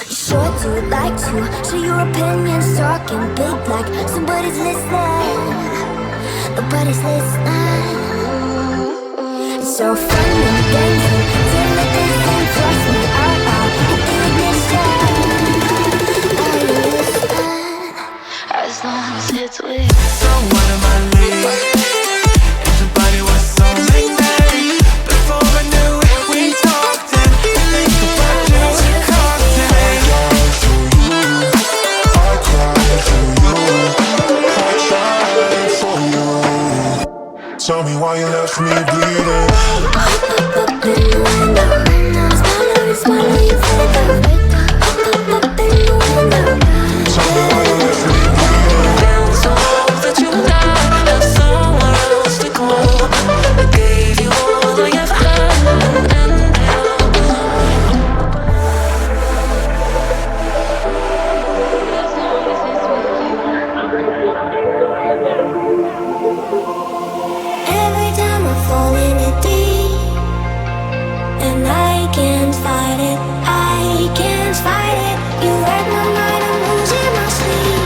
Sure do like to share your opinions, talking big like somebody's listening. Nobody's listening. It's so fun and games until it isn't. Trust me, I'll hit the ignition. Are you listening? As long as it's with. So what am I leaving? Everybody was so late. Before I knew it, we talked and think about just a cocktail. I cried for you. I tried for you. Tell me why you left me bleeding. Up in the window, smaller you fade up. Up in the window. Tell me why you left me bleeding. Down so low that you died, have somewhere else to go. I gave you all I ever had, and Every time I fall in it deep, and I can't fight it, I can't fight it. You wreck my mind, I'm losing my sleep.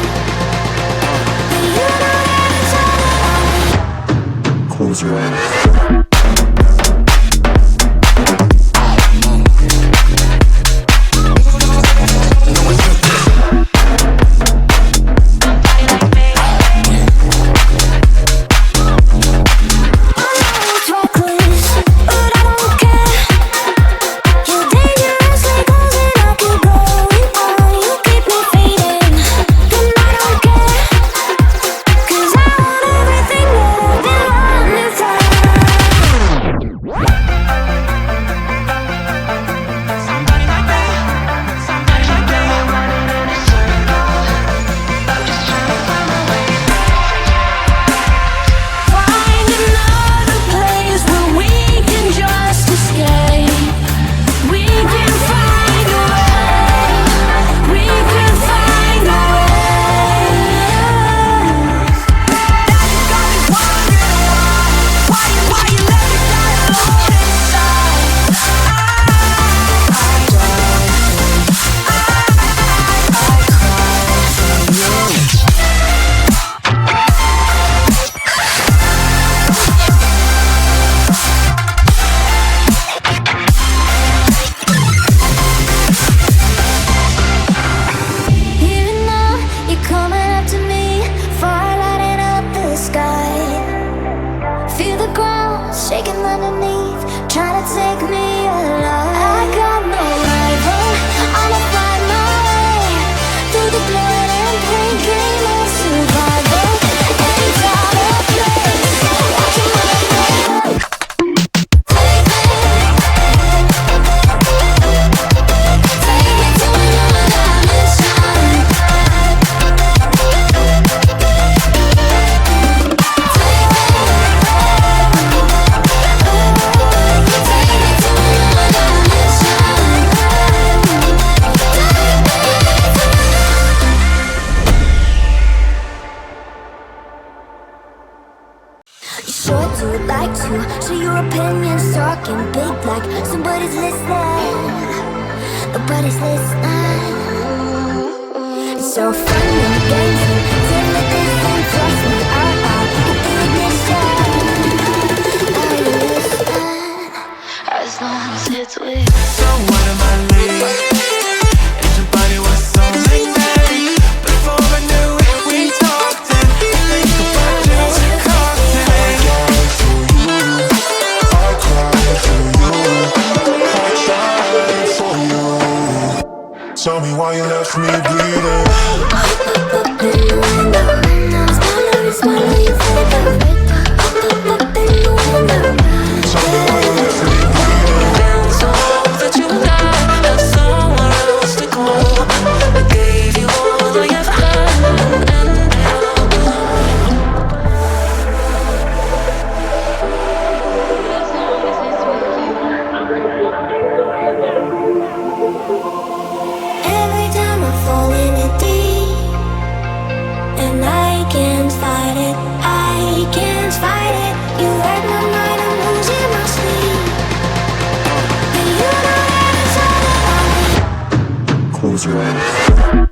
But you know that it's all about me. close your eyes. Tell me why you left me bleeding. Up in the window, smaller you fade up. Up in the window. Tell me why you left me bleeding. Down so low that you died, have somewhere else to go. I gave you all I ever had, and every time I fall in it deep, and I can't fight it, I can't fight it. You wreck my mind, I'm losing my sleep. But you know that it's all about me. feels right.